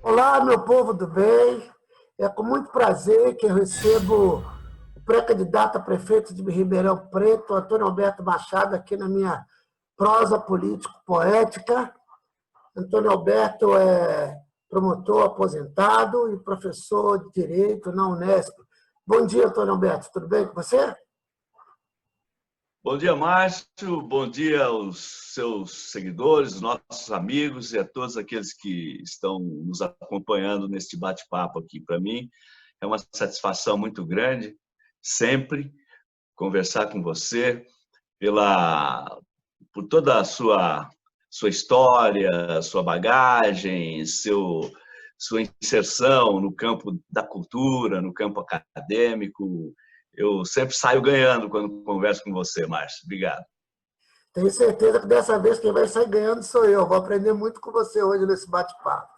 Olá, meu povo do bem. É com muito prazer que eu recebo o pré-candidato a prefeito de Ribeirão Preto, Antônio Alberto Machado, aqui na minha prosa político-poética. Antônio Alberto é promotor aposentado e professor de Direito na Unesp. Bom dia, Antônio Alberto. Tudo bem com você? Bom dia, Márcio. Bom dia aos seus seguidores, nossos amigos e a todos aqueles que estão nos acompanhando neste bate-papo aqui. Para mim, é uma satisfação muito grande, sempre, conversar com você por toda a sua história, sua bagagem, sua inserção no campo da cultura, no campo acadêmico. Eu sempre saio ganhando quando converso com você, Márcio. Obrigado. Tenho certeza que dessa vez quem vai sair ganhando sou eu. Vou aprender muito com você hoje nesse bate-papo.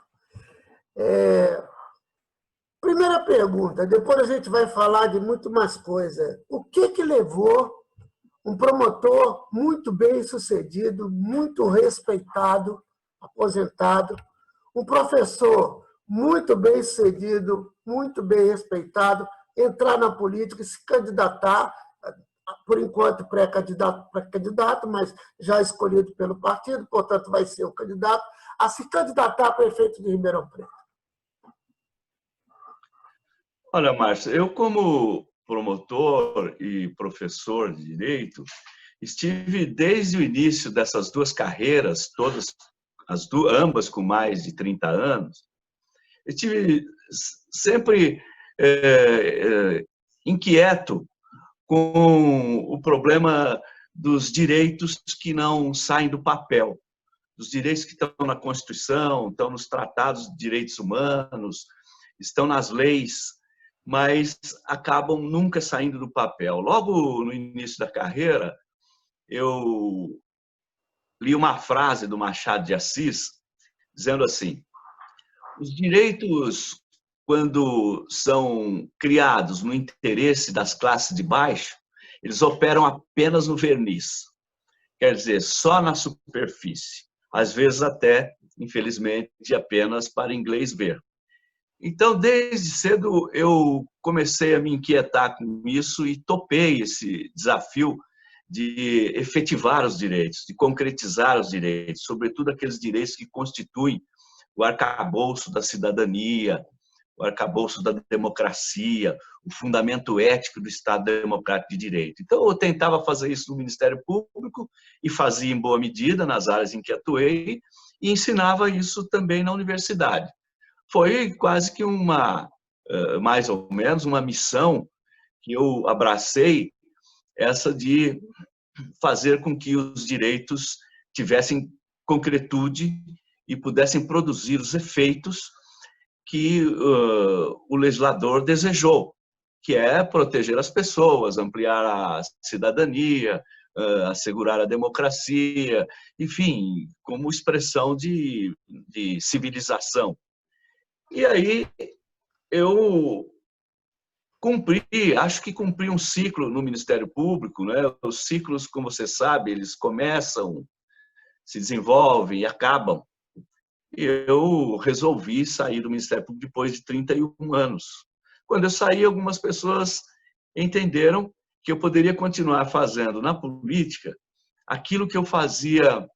Primeira pergunta, depois a gente vai falar de muito mais coisa. O que levou um promotor muito bem sucedido, muito respeitado, aposentado, um professor muito bem sucedido, muito bem respeitado, entrar na política e se candidatar, por enquanto pré-candidato, mas já escolhido pelo partido, portanto vai ser o candidato, a se candidatar a prefeito de Ribeirão Preto? Olha, Márcio, eu como promotor e professor de Direito, estive desde o início dessas duas carreiras, todas, ambas com mais de 30 anos, estive sempre inquieto com o problema dos direitos que não saem do papel, dos direitos que estão na Constituição, estão nos tratados de direitos humanos, estão nas leis, mas acabam nunca saindo do papel. Logo no início da carreira, eu li uma frase do Machado de Assis, dizendo assim: os direitos, quando são criados no interesse das classes de baixo, eles operam apenas no verniz, quer dizer, só na superfície, às vezes até, infelizmente, apenas para inglês ver. Então, desde cedo, eu comecei a me inquietar com isso e topei esse desafio de efetivar os direitos, de concretizar os direitos, sobretudo aqueles direitos que constituem o arcabouço da cidadania, o arcabouço da democracia, o fundamento ético do Estado Democrático de Direito. Então, eu tentava fazer isso no Ministério Público e fazia em boa medida nas áreas em que atuei e ensinava isso também na universidade. Foi quase que mais ou menos, uma missão que eu abracei, essa de fazer com que os direitos tivessem concretude e pudessem produzir os efeitos que o legislador desejou, que é proteger as pessoas, ampliar a cidadania, assegurar a democracia, enfim, como expressão de civilização. E aí eu acho que cumpri um ciclo no Ministério Público, né? Os ciclos, como você sabe, eles começam, se desenvolvem e acabam. E eu resolvi sair do Ministério Público depois de 31 anos. Quando eu saí, algumas pessoas entenderam que eu poderia continuar fazendo na política aquilo que eu fazia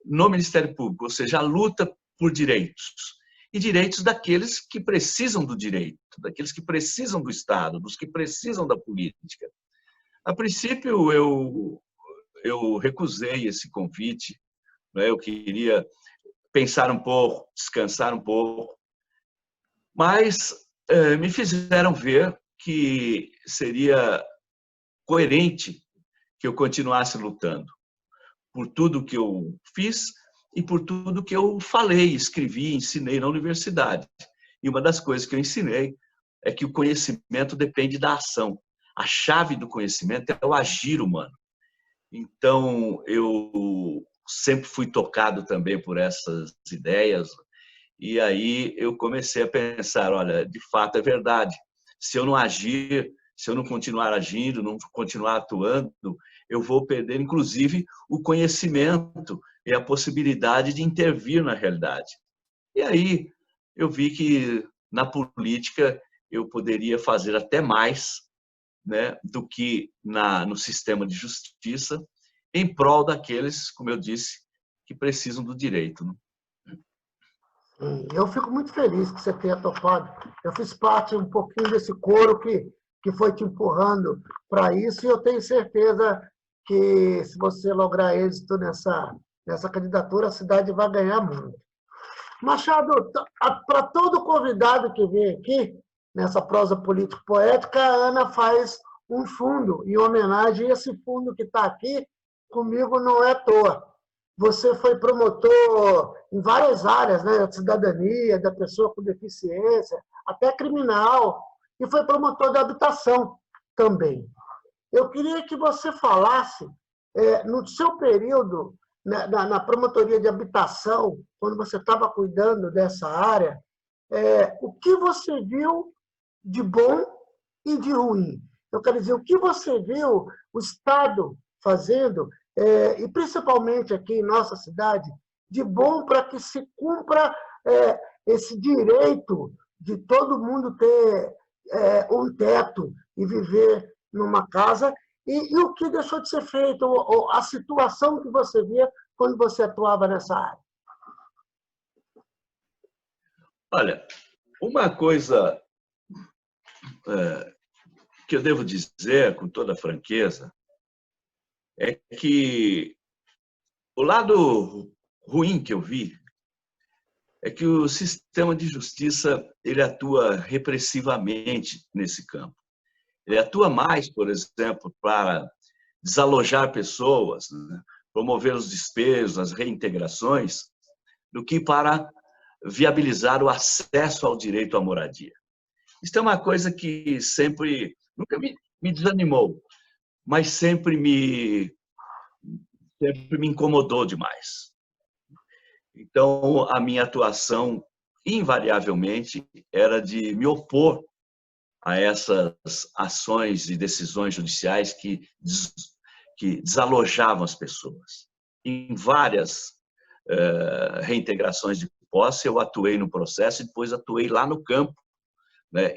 no Ministério Público, ou seja, a luta por direitos. E direitos daqueles que precisam do direito, daqueles que precisam do Estado, dos que precisam da política. A princípio, eu recusei esse convite, né? Eu queria pensar um pouco, descansar um pouco, mas me fizeram ver que seria coerente que eu continuasse lutando por tudo que eu fiz e por tudo que eu falei, escrevi, ensinei na universidade. E uma das coisas que eu ensinei é que o conhecimento depende da ação. A chave do conhecimento é o agir humano. Então, eu sempre fui tocado também por essas ideias, e aí eu comecei a pensar, olha, de fato é verdade, se eu não agir, se eu não continuar agindo, não continuar atuando, eu vou perder, inclusive, o conhecimento e a possibilidade de intervir na realidade. E aí eu vi que na política eu poderia fazer até mais, né, do que no sistema de justiça, em prol daqueles, como eu disse, que precisam do direito. Né? Eu fico muito feliz que você tenha topado. Eu fiz parte um pouquinho desse coro que foi te empurrando para isso, e eu tenho certeza que, se você lograr êxito nessa candidatura, a cidade vai ganhar muito. Machado, para todo convidado que vem aqui, nessa prosa político-poética, a Ana faz um fundo em homenagem, e esse fundo que está aqui comigo não é à toa. Você foi promotor em várias áreas, né? Da cidadania, da pessoa com deficiência, até criminal, e foi promotor da habitação também. Eu queria que você falasse, no seu período, na promotoria de habitação, quando você estava cuidando dessa área, o que você viu de bom e de ruim. Eu quero dizer, o que você viu o Estado fazendo, e principalmente aqui em nossa cidade, de bom para que se cumpra esse direito de todo mundo ter um teto e viver numa casa, e o que deixou de ser feito, ou a situação que você via quando você atuava nessa área? Olha, uma coisa que eu devo dizer com toda franqueza é que o lado ruim que eu vi é que o sistema de justiça ele atua repressivamente nesse campo. Ele atua mais, por exemplo, para desalojar pessoas, né? Promover os despejos, as reintegrações, do que para viabilizar o acesso ao direito à moradia. Isso é uma coisa que nunca me desanimou, mas sempre me incomodou demais. Então, a minha atuação, invariavelmente, era de me opor a essas ações e decisões judiciais que desalojavam as pessoas. Em várias reintegrações de posse, eu atuei no processo e depois atuei lá no campo, né,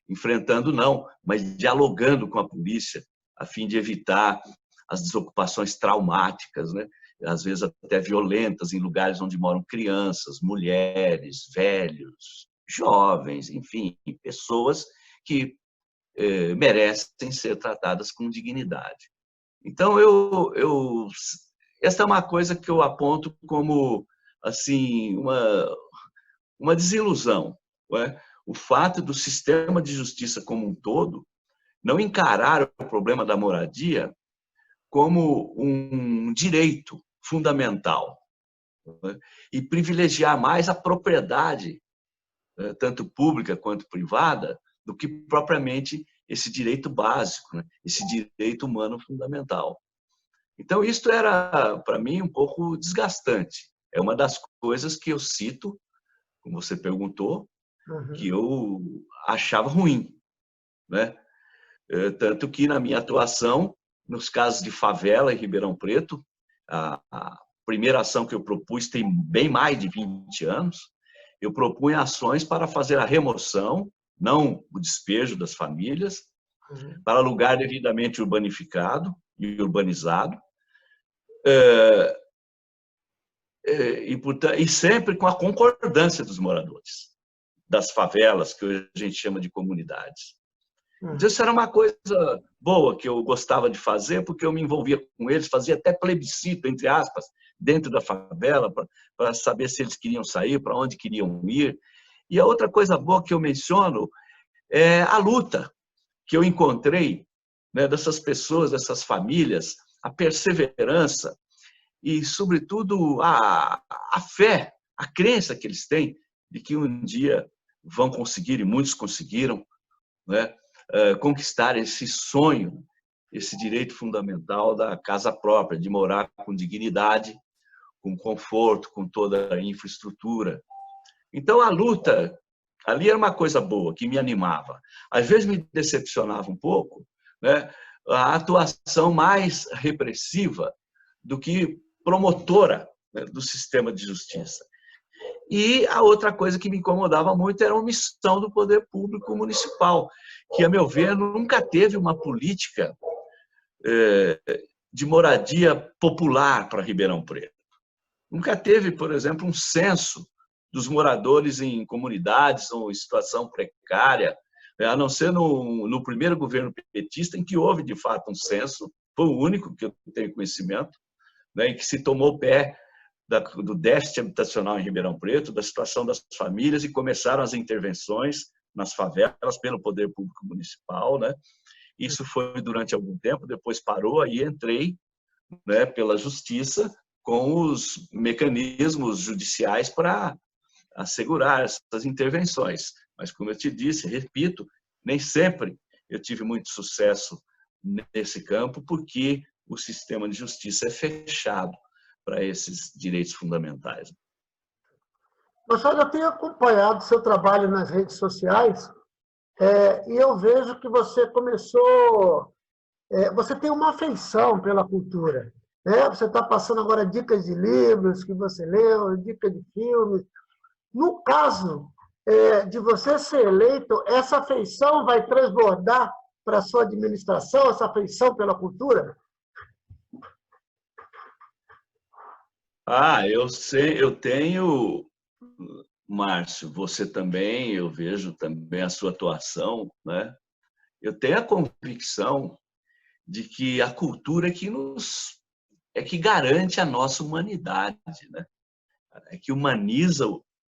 enfrentando não, mas dialogando com a polícia, a fim de evitar as desocupações traumáticas, né, às vezes até violentas, em lugares onde moram crianças, mulheres, velhos, jovens, enfim, pessoas que merecem ser tratadas com dignidade. Então, essa é uma coisa que eu aponto como assim uma desilusão. Não é? O fato do sistema de justiça como um todo não encarar o problema da moradia como um direito fundamental, não é? E privilegiar mais a propriedade, tanto pública quanto privada, do que propriamente esse direito básico, né? Esse direito humano fundamental. Então, isso era, para mim, um pouco desgastante. É uma das coisas que eu cito, como você perguntou, que eu achava ruim, né? Tanto que, na minha atuação, nos casos de favela em Ribeirão Preto, a primeira ação que eu propus tem bem mais de 20 anos, eu propunha ações para fazer a remoção, não o despejo das famílias, para lugar devidamente urbanificado e urbanizado, e sempre com a concordância dos moradores, das favelas, que hoje a gente chama de comunidades. Então, isso era uma coisa boa que eu gostava de fazer, porque eu me envolvia com eles, fazia até plebiscito, entre aspas, dentro da favela, para saber se eles queriam sair, para onde queriam ir. E a outra coisa boa que eu menciono é a luta que eu encontrei, né, dessas pessoas, dessas famílias, a perseverança e, sobretudo, a fé, a crença que eles têm de que um dia vão conseguir, e muitos conseguiram, né, conquistar esse sonho, esse direito fundamental da casa própria, de morar com dignidade, com conforto, com toda a infraestrutura. Então, a luta ali era uma coisa boa, que me animava. Às vezes me decepcionava um pouco, né, a atuação mais repressiva do que promotora, né, do sistema de justiça. E a outra coisa que me incomodava muito era a omissão do poder público municipal, que, a meu ver, nunca teve uma política de moradia popular para Ribeirão Preto. Nunca teve, por exemplo, um censo dos moradores em comunidades ou em situação precária, a não ser no primeiro governo petista, em que houve, de fato, um censo, foi o único que eu tenho conhecimento, em que se tomou pé do déficit habitacional em Ribeirão Preto, da situação das famílias, e começaram as intervenções nas favelas pelo poder público municipal. Isso foi durante algum tempo, depois parou, aí entrei pela justiça com os mecanismos judiciais para assegurar essas intervenções. Mas, como eu te disse, repito, nem sempre eu tive muito sucesso nesse campo, porque o sistema de justiça é fechado para esses direitos fundamentais. Machado, eu tenho acompanhado seu trabalho nas redes sociais e eu vejo que você começou... você tem uma afeição pela cultura. Você está passando agora dicas de livros que você leu, dicas de filmes. No caso de você ser eleito, essa afeição vai transbordar para a sua administração, essa afeição pela cultura? Eu sei, eu tenho, Márcio, você também, eu vejo também a sua atuação, Eu tenho a convicção de que a cultura é que garante a nossa humanidade, É que humaniza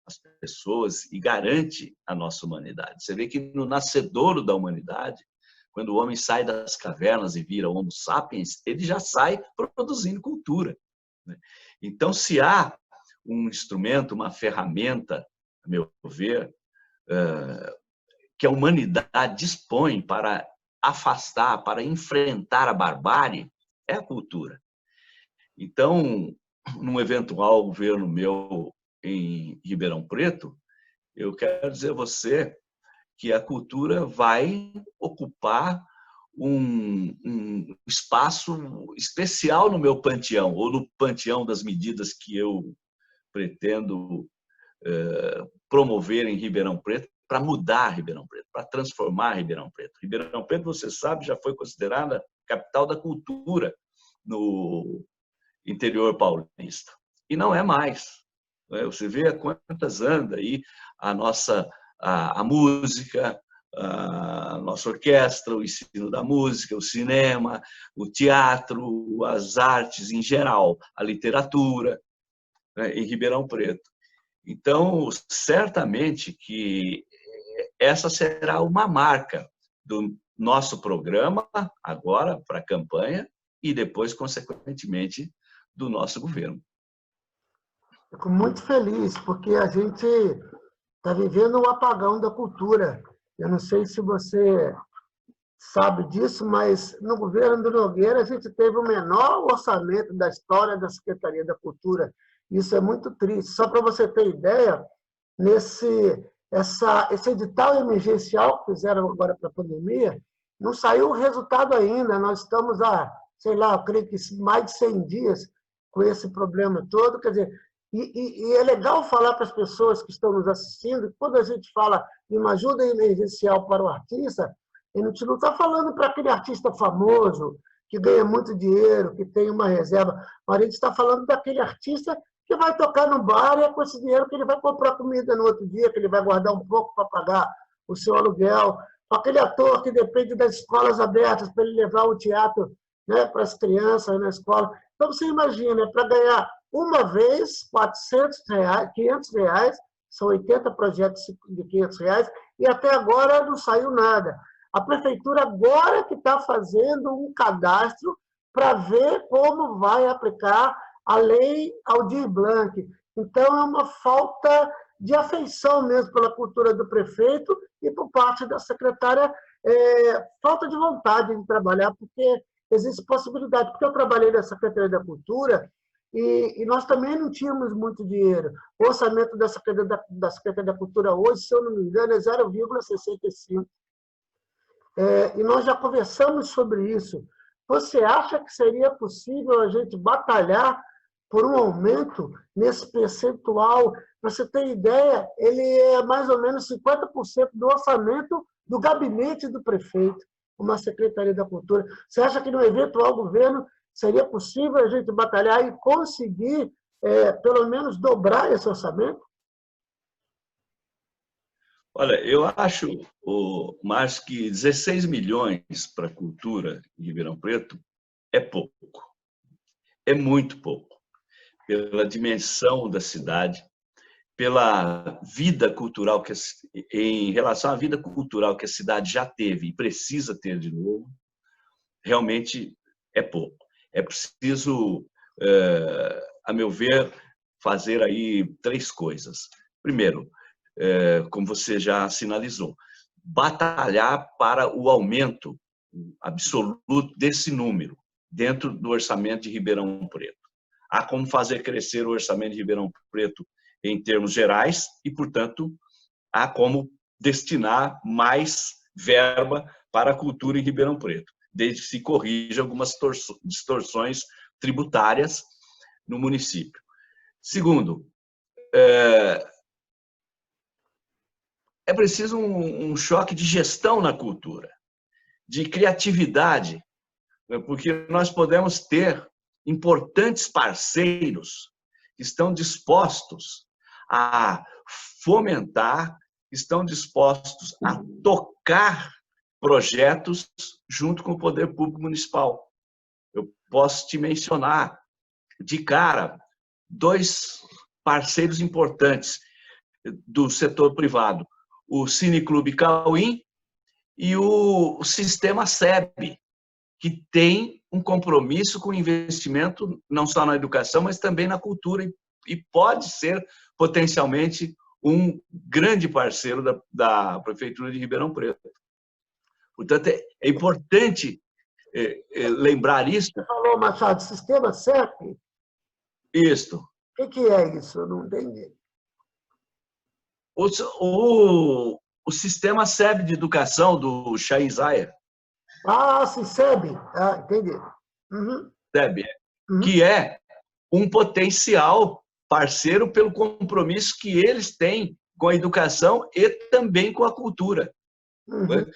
as pessoas e garante a nossa humanidade. Você vê que no nascedouro da humanidade, quando o homem sai das cavernas e vira Homo sapiens, ele já sai produzindo cultura. Então, se há um instrumento, uma ferramenta, a meu ver, que a humanidade dispõe para afastar, para enfrentar a barbárie, é a cultura. Então, num eventual governo meu em Ribeirão Preto, eu quero dizer a você que a cultura vai ocupar um espaço especial no meu panteão, ou no panteão das medidas que eu pretendo promover em Ribeirão Preto, para mudar Ribeirão Preto, para transformar Ribeirão Preto. Ribeirão Preto, você sabe, já foi considerada capital da cultura no interior paulista. E não é mais. Você vê quantas anda aí a música, a nossa orquestra, o ensino da música, o cinema, o teatro, as artes em geral, a literatura, em Ribeirão Preto. Então, certamente que essa será uma marca do nosso programa, agora para a campanha, e depois, consequentemente, do nosso governo. Fico muito feliz, porque a gente está vivendo um apagão da cultura. Eu não sei se você sabe disso, mas no governo do Nogueira a gente teve o menor orçamento da história da Secretaria da Cultura. Isso é muito triste. Só para você ter ideia, esse edital emergencial que fizeram agora para a pandemia, não saiu o resultado ainda. Nós estamos há, sei lá, eu creio que mais de 100 dias com esse problema todo. Quer dizer, e é legal falar para as pessoas que estão nos assistindo que quando a gente fala de uma ajuda emergencial para o artista, a gente não está falando para aquele artista famoso, que ganha muito dinheiro, que tem uma reserva, mas a gente está falando daquele artista que vai tocar no bar e é com esse dinheiro que ele vai comprar comida no outro dia, que ele vai guardar um pouco para pagar o seu aluguel, aquele ator que depende das escolas abertas para ele levar o teatro para as crianças na escola. Então, você imagina, para ganhar uma vez R$400, R$500, são 80 projetos de R$500, e até agora não saiu nada. A prefeitura agora que está fazendo um cadastro para ver como vai aplicar a lei Aldir Blanc. Então, é uma falta de afeição mesmo pela cultura do prefeito e por parte da secretária, falta de vontade de trabalhar, porque existe possibilidade. Porque eu trabalhei na Secretaria da Cultura e nós também não tínhamos muito dinheiro. O orçamento da Secretaria da Cultura hoje, se eu não me engano, é 0,65. E nós já conversamos sobre isso. Você acha que seria possível a gente batalhar por um aumento nesse percentual para você ter ideia, ele é mais ou menos 50% do orçamento do gabinete do prefeito, uma Secretaria da Cultura. Você acha que no eventual governo seria possível a gente batalhar e conseguir, pelo menos, dobrar esse orçamento? Olha, eu acho, Márcio, que 16 milhões para a cultura em Ribeirão Preto é pouco, é muito pouco, pela dimensão da cidade, pela vida cultural, em relação à vida cultural que a cidade já teve e precisa ter de novo, realmente é pouco. É preciso, a meu ver, fazer aí 3 coisas. Primeiro, como você já sinalizou, batalhar para o aumento absoluto desse número dentro do orçamento de Ribeirão Preto. Há como fazer crescer o orçamento de Ribeirão Preto em termos gerais e, portanto, há como destinar mais verba para a cultura em Ribeirão Preto, desde que se corrija algumas distorções tributárias no município. Segundo, é preciso um choque de gestão na cultura, de criatividade, porque nós podemos ter importantes parceiros que estão dispostos a fomentar, estão dispostos a tocar projetos junto com o poder público municipal. Eu posso te mencionar de cara 2 parceiros importantes do setor privado, o Cineclube Cauim e o Sistema SEB, que tem um compromisso com o investimento não só na educação, mas também na cultura, e pode ser potencialmente um grande parceiro da Prefeitura de Ribeirão Preto. Portanto, é importante lembrar isso. Você falou, Machado, sistema CEP? Isso. O que é isso? Eu não entendi. O sistema SEB de educação do Chaim Zaya. Ah, sim, SEB. Ah, entendi. Uhum. SEB, que é um potencial parceiro pelo compromisso que eles têm com a educação e também com a cultura. Uhum.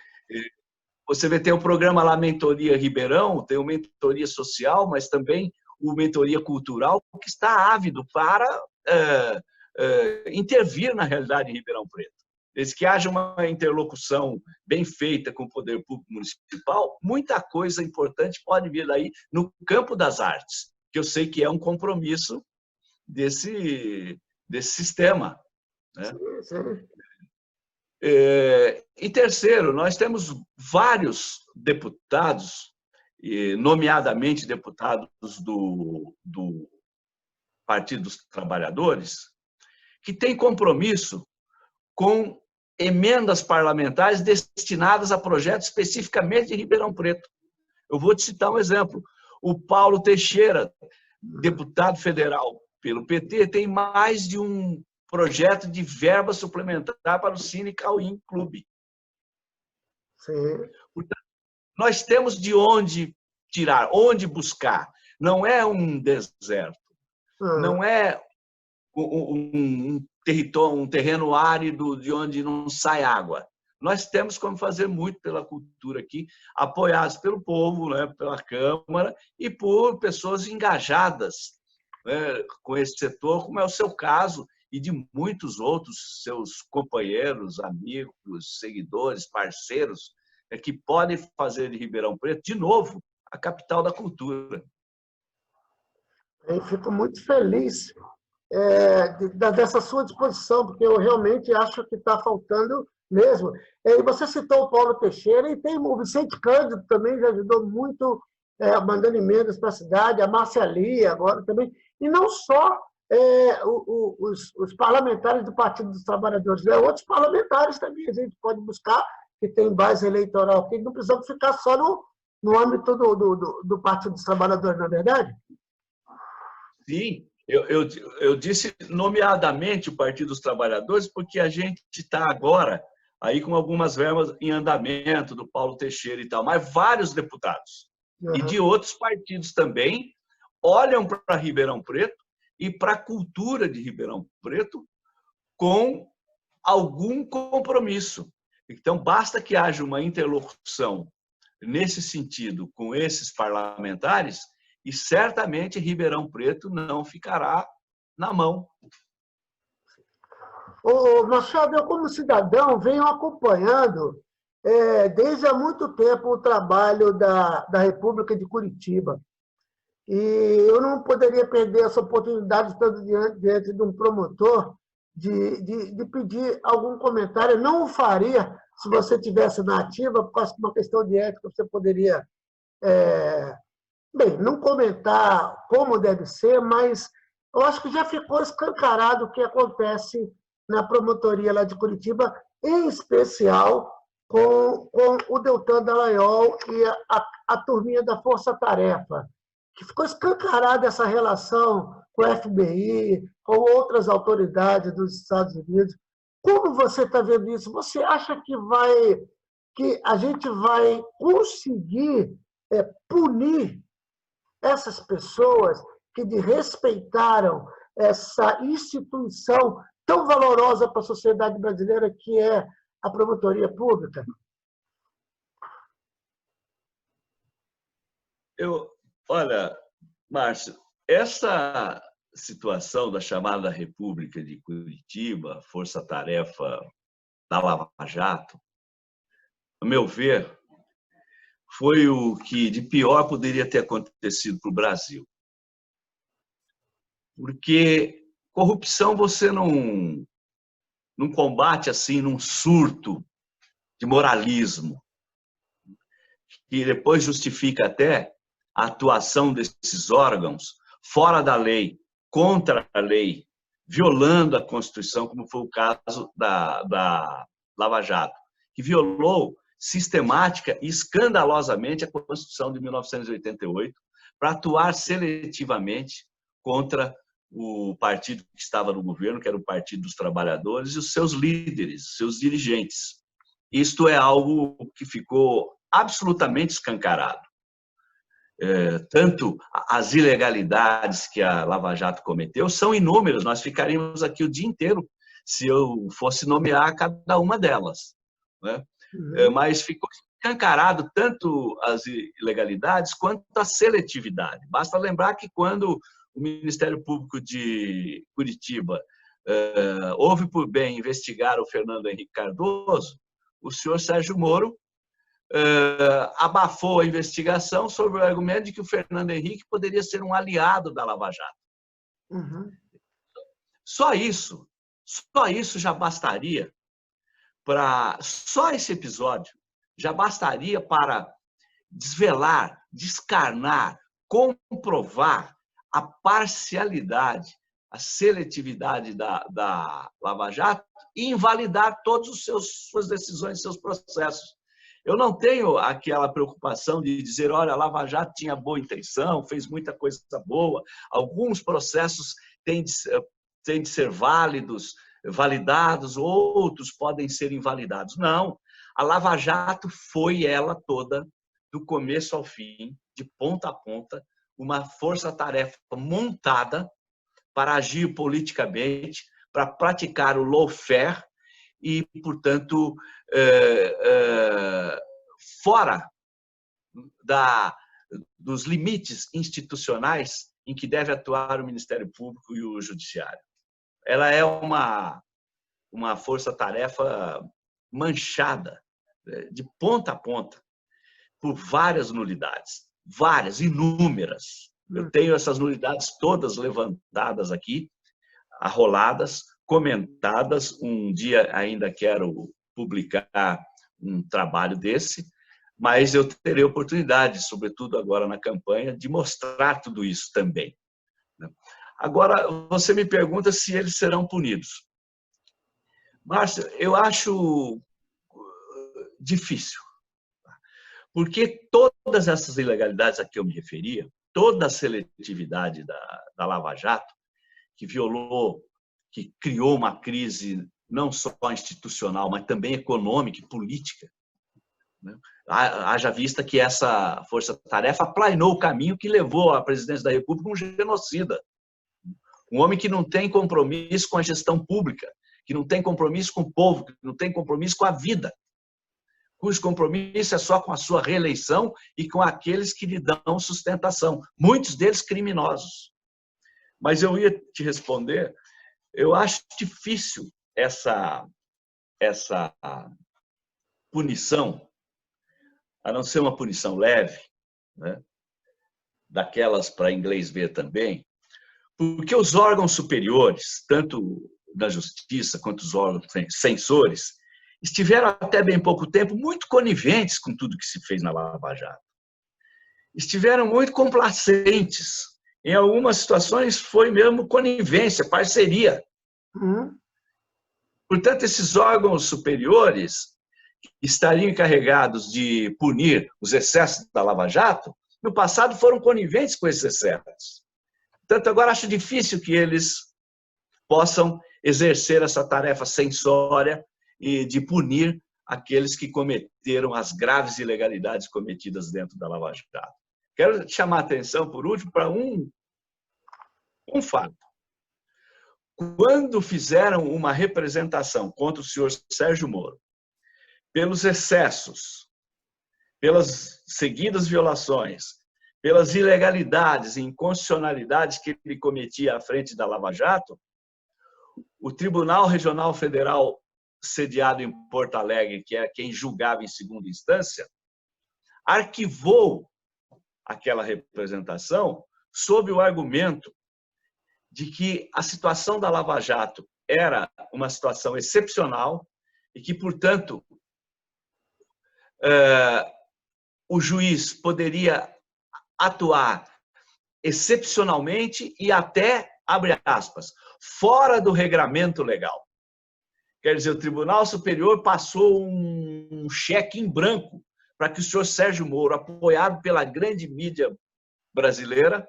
Você vê, tem o programa lá Mentoria Ribeirão, tem o Mentoria Social, mas também o Mentoria Cultural, que está ávido para intervir na realidade de Ribeirão Preto. Desde que haja uma interlocução bem feita com o poder público municipal, muita coisa importante pode vir daí no campo das artes, que eu sei que é um compromisso desse sistema. Né? Sim, sim. E terceiro, nós temos vários deputados, nomeadamente deputados do Partido dos Trabalhadores, que têm compromisso com emendas parlamentares destinadas a projetos especificamente de Ribeirão Preto. Eu vou te citar um exemplo. O Paulo Teixeira, deputado federal pelo PT, tem mais de um projeto de verba suplementar para o Cine Cauim Clube. Sim. Portanto, nós temos de onde tirar, onde buscar. Não é um deserto, não é um terreno árido de onde não sai água. Nós temos como fazer muito pela cultura aqui, apoiados pelo povo, né, pela Câmara e por pessoas engajadas, né, com esse setor, como é o seu caso e de muitos outros seus companheiros, amigos, seguidores, parceiros, que podem fazer de Ribeirão Preto, de novo, a capital da cultura. Eu fico muito feliz dessa sua disposição, porque eu realmente acho que está faltando mesmo. E você citou o Paulo Teixeira, e tem o Vicente Cândido também, já ajudou muito, mandando emendas para a cidade, a Márcia Lia agora também, e não só os parlamentares do Partido dos Trabalhadores, outros parlamentares também a gente pode buscar, que tem base eleitoral, que não precisamos ficar só no âmbito do Partido dos Trabalhadores, não é verdade? Sim, eu disse nomeadamente o Partido dos Trabalhadores, porque a gente está agora aí com algumas verbas em andamento do Paulo Teixeira e tal, mas vários deputados e de outros partidos também olham para Ribeirão Preto e para a cultura de Ribeirão Preto com algum compromisso. Então, basta que haja uma interlocução nesse sentido com esses parlamentares e certamente Ribeirão Preto não ficará na mão. Ô, Machado, eu como cidadão venho acompanhando desde há muito tempo o trabalho da República de Curitiba. E eu não poderia perder essa oportunidade, estando diante de um promotor, de pedir algum comentário. Não o faria se você tivesse na ativa, por causa de uma questão de ética, você poderia, bem, não comentar como deve ser, mas eu acho que já ficou escancarado o que acontece na promotoria lá de Curitiba, em especial com o Deltan Dallagnol e a turminha da Força Tarefa, que ficou escancarada essa relação com o FBI, com outras autoridades dos Estados Unidos. Como você está vendo isso? Você acha que a gente vai conseguir punir essas pessoas que desrespeitaram essa instituição tão valorosa para a sociedade brasileira que é a promotoria pública? Olha, Márcio, essa situação da chamada República de Curitiba, força-tarefa da Lava Jato, a meu ver, foi o que de pior poderia ter acontecido para o Brasil. Porque corrupção você não combate assim num surto de moralismo, que depois justifica até a atuação desses órgãos fora da lei, contra a lei, violando a Constituição, como foi o caso da Lava Jato, que violou sistemática e escandalosamente a Constituição de 1988 para atuar seletivamente contra o partido que estava no governo, que era o Partido dos Trabalhadores, e os seus líderes, seus dirigentes. Isto é algo que ficou absolutamente escancarado. Tanto as ilegalidades que a Lava Jato cometeu são inúmeras, nós ficaríamos aqui o dia inteiro se eu fosse nomear cada uma delas, né? Mas ficou escancarado tanto as ilegalidades quanto a seletividade. Basta lembrar que quando o Ministério Público de Curitiba houve por bem investigar o Fernando Henrique Cardoso, o senhor Sérgio Moro abafou a investigação sobre o argumento de que o Fernando Henrique poderia ser um aliado da Lava Jato. Uhum. Só isso já bastaria só esse episódio já bastaria para desvelar, descarnar, comprovar a parcialidade, a seletividade da Lava Jato e invalidar todas as suas decisões, seus processos. Eu não tenho aquela preocupação de dizer, olha, a Lava Jato tinha boa intenção, fez muita coisa boa, alguns processos têm de ser validados, outros podem ser invalidados. Não, a Lava Jato foi ela toda, do começo ao fim, de ponta a ponta, uma força-tarefa montada para agir politicamente, para praticar o lawfare e, portanto, fora dos limites institucionais em que deve atuar o Ministério Público e o Judiciário. Ela é uma força-tarefa manchada, de ponta a ponta, por várias nulidades, várias, inúmeras. Eu tenho essas nulidades todas levantadas aqui, arroladas, comentadas. Um dia ainda quero publicar um trabalho desse, mas eu terei oportunidade, sobretudo agora na campanha, de mostrar tudo isso também. Agora, você me pergunta se eles serão punidos. Márcio, eu acho difícil, porque todas essas ilegalidades a que eu me referia, toda a seletividade da Lava Jato, que violou, que criou uma crise não só institucional, mas também econômica e política, né? Haja vista que essa força-tarefa aplainou o caminho que levou à presidência da República um genocida, um homem que não tem compromisso com a gestão pública, que não tem compromisso com o povo, que não tem compromisso com a vida, cujo compromisso é só com a sua reeleição e com aqueles que lhe dão sustentação, muitos deles criminosos. Mas eu ia te responder, eu acho difícil essa punição, a não ser uma punição leve, né? Daquelas para inglês ver também, porque os órgãos superiores, tanto da justiça quanto os órgãos censores, estiveram até bem pouco tempo muito coniventes com tudo que se fez na Lava Jato. Estiveram muito complacentes. Em algumas situações foi mesmo conivência, parceria. Portanto, esses órgãos superiores estariam encarregados de punir os excessos da Lava Jato, no passado foram coniventes com esses excessos. Portanto, agora acho difícil que eles possam exercer essa tarefa censória e de punir aqueles que cometeram as graves ilegalidades cometidas dentro da Lava Jato. Quero chamar a atenção, por último, para um fato. Quando fizeram uma representação contra o senhor Sérgio Moro, pelos excessos, pelas seguidas violações, pelas ilegalidades e inconstitucionalidades que ele cometia à frente da Lava Jato, o Tribunal Regional Federal, sediado em Porto Alegre, que é quem julgava em segunda instância, arquivou aquela representação sob o argumento de que a situação da Lava Jato era uma situação excepcional e que, portanto, o juiz poderia atuar excepcionalmente e até, abre aspas, fora do regramento legal. Quer dizer, o Tribunal Superior passou um cheque em branco para que o senhor Sérgio Moro, apoiado pela grande mídia brasileira,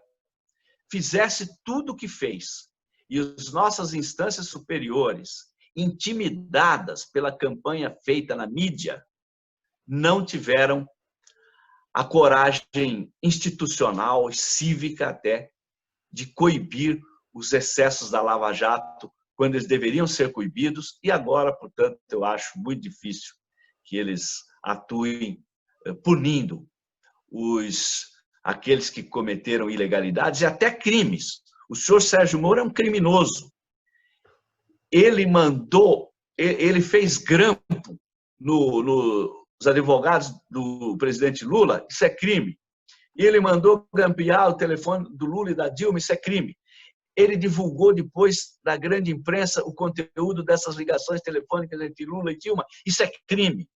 fizesse tudo o que fez. E as nossas instâncias superiores, intimidadas pela campanha feita na mídia, não tiveram a coragem institucional e cívica até de coibir os excessos da Lava Jato quando eles deveriam ser coibidos, e agora, portanto, eu acho muito difícil que eles atuem punindo aqueles que cometeram ilegalidades e até crimes. O senhor Sérgio Moro é um criminoso. Ele fez grampo nos advogados do presidente Lula, isso é crime. Ele mandou grampear o telefone do Lula e da Dilma, isso é crime. Ele divulgou depois da grande imprensa o conteúdo dessas ligações telefônicas entre Lula e Dilma, isso é crime.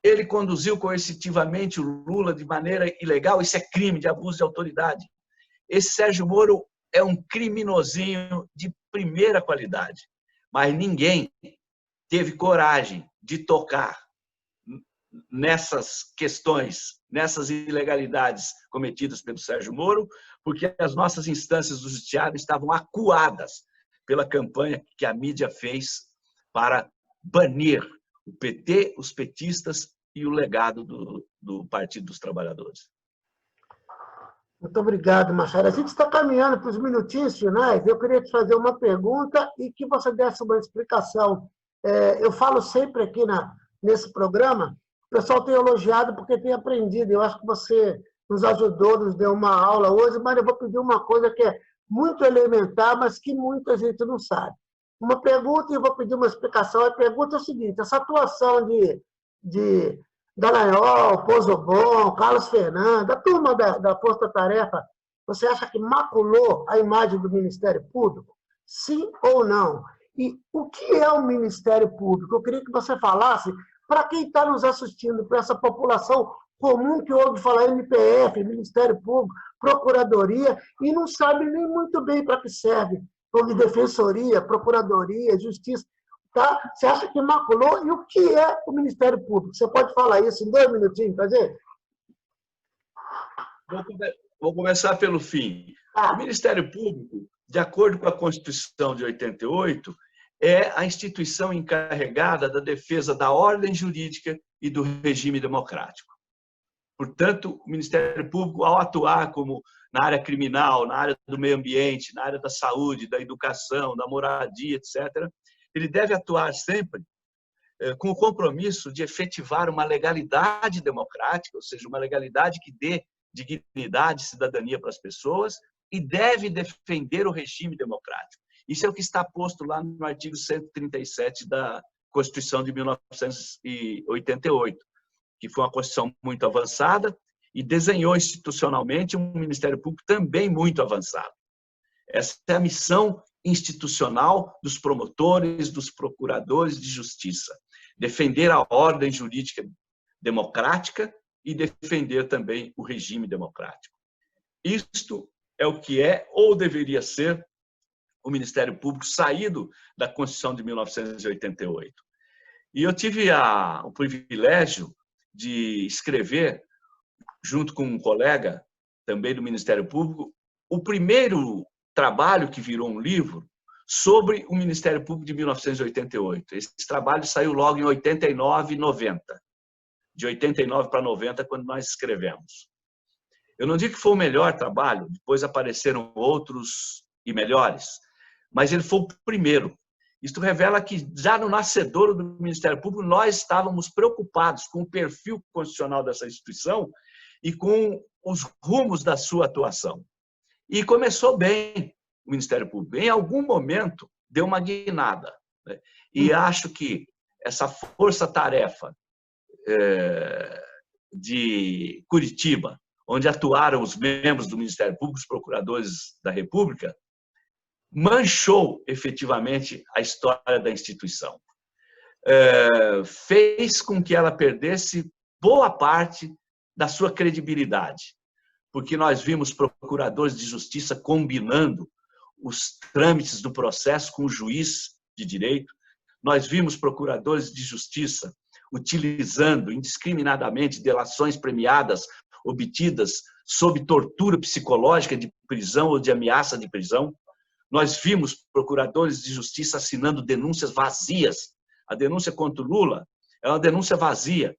Ele conduziu coercitivamente o Lula de maneira ilegal, isso é crime de abuso de autoridade. Esse Sérgio Moro é um criminosinho de primeira qualidade, mas ninguém teve coragem de tocar nessas questões, nessas ilegalidades cometidas pelo Sérgio Moro, porque as nossas instâncias do judiciário estavam acuadas pela campanha que a mídia fez para banir o PT, os petistas e o legado do Partido dos Trabalhadores. Muito obrigado, Machado. A gente está caminhando para os minutinhos finais. Eu queria te fazer uma pergunta e que você desse uma explicação. Eu falo sempre aqui nesse programa, o pessoal tem elogiado porque tem aprendido. Eu acho que você nos ajudou, nos deu uma aula hoje, mas eu vou pedir uma coisa que é muito elementar, mas que muita gente não sabe. Uma pergunta e eu vou pedir uma explicação. A pergunta é o seguinte: essa atuação de Dallagnol, Pozzobon, Carlos Fernando, a turma da Força Tarefa, você acha que maculou a imagem do Ministério Público? Sim ou não? E o que é o Ministério Público? Eu queria que você falasse para quem está nos assistindo, para essa população comum que ouve falar MPF, Ministério Público, Procuradoria, e não sabe nem muito bem para que serve. Como Defensoria, Procuradoria, Justiça. Tá? Você acha que maculou? E o que é o Ministério Público? Você pode falar isso em 2 minutinhos, fazer? Vou começar pelo fim. O Ministério Público, de acordo com a Constituição de 88, é a instituição encarregada da defesa da ordem jurídica e do regime democrático. Portanto, o Ministério Público, ao atuar como na área criminal, na área do meio ambiente, na área da saúde, da educação, da moradia, etc., ele deve atuar sempre com o compromisso de efetivar uma legalidade democrática, ou seja, uma legalidade que dê dignidade e cidadania para as pessoas, e deve defender o regime democrático. Isso é o que está posto lá no artigo 137 da Constituição de 1988, que foi uma Constituição muito avançada e desenhou institucionalmente um Ministério Público também muito avançado. Essa é a missão institucional dos promotores, dos procuradores de justiça. Defender a ordem jurídica democrática e defender também o regime democrático. Isto é o que é ou deveria ser o Ministério Público saído da Constituição de 1988. E eu tive o privilégio de escrever, junto com um colega também do Ministério Público, o primeiro trabalho que virou um livro sobre o Ministério Público de 1988. Esse trabalho saiu logo em 89 e 90. De 89 para 90, quando nós escrevemos. Eu não digo que foi o melhor trabalho, depois apareceram outros e melhores, mas ele foi o primeiro. Isto revela que, já no nascedouro do Ministério Público, nós estávamos preocupados com o perfil constitucional dessa instituição e com os rumos da sua atuação. E começou bem o Ministério Público. Em algum momento, deu uma guinada, né? E acho que essa força-tarefa de Curitiba, onde atuaram os membros do Ministério Público, os procuradores da República, manchou efetivamente a história da instituição. Fez com que ela perdesse boa parte da sua credibilidade, porque nós vimos procuradores de justiça combinando os trâmites do processo com o juiz de direito, nós vimos procuradores de justiça utilizando indiscriminadamente delações premiadas obtidas sob tortura psicológica de prisão ou de ameaça de prisão. Nós vimos procuradores de justiça assinando denúncias vazias. A denúncia contra o Lula é uma denúncia vazia,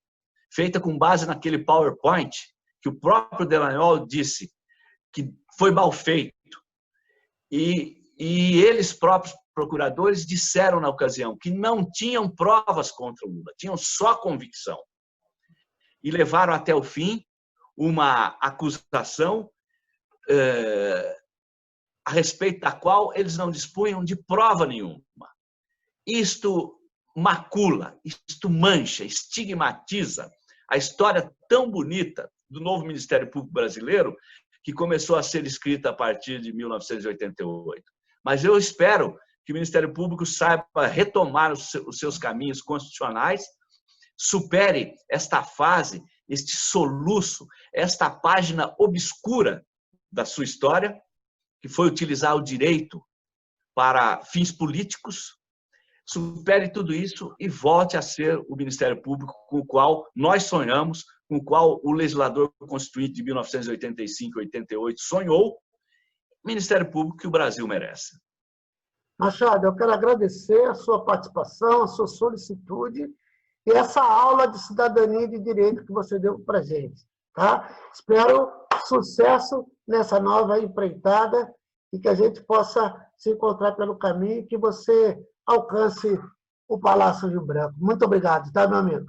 feita com base naquele PowerPoint que o próprio Dallagnol disse que foi mal feito. E eles próprios procuradores disseram na ocasião que não tinham provas contra o Lula, tinham só convicção. E levaram até o fim uma acusação a respeito da qual eles não dispunham de prova nenhuma. Isto macula, isto mancha, estigmatiza a história tão bonita do novo Ministério Público brasileiro, que começou a ser escrita a partir de 1988. Mas eu espero que o Ministério Público saiba retomar os seus caminhos constitucionais, supere esta fase, este soluço, esta página obscura da sua história, que foi utilizar o direito para fins políticos, supere tudo isso e volte a ser o Ministério Público com o qual nós sonhamos, com o qual o legislador constituinte de 1985 e 88 sonhou, o Ministério Público que o Brasil merece. Machado, eu quero agradecer a sua participação, a sua solicitude e essa aula de cidadania e de direito que você deu para a gente. Tá? Espero sucesso nessa nova empreitada e que a gente possa se encontrar pelo caminho e que você alcance o Palácio Rio Branco. Muito obrigado, tá, meu amigo?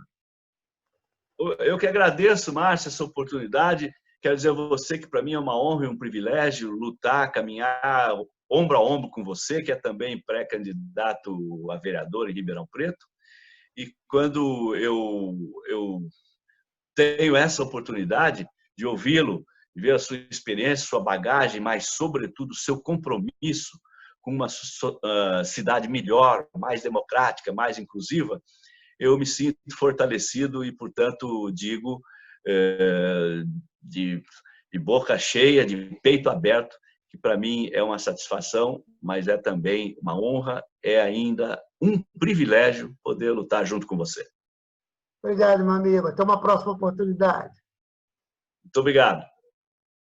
Eu que agradeço, Márcia, essa oportunidade. Quero dizer a você que para mim é uma honra e um privilégio lutar, caminhar ombro a ombro com você, que é também pré-candidato a vereador em Ribeirão Preto. E quando eu tenho essa oportunidade de ouvi-lo, de ver a sua experiência, sua bagagem, mas, sobretudo, o seu compromisso com uma cidade melhor, mais democrática, mais inclusiva, eu me sinto fortalecido e, portanto, digo de boca cheia, de peito aberto, que para mim é uma satisfação, mas é também uma honra, é ainda um privilégio poder lutar junto com você. Obrigado, meu amigo. Até uma próxima oportunidade. Muito obrigado.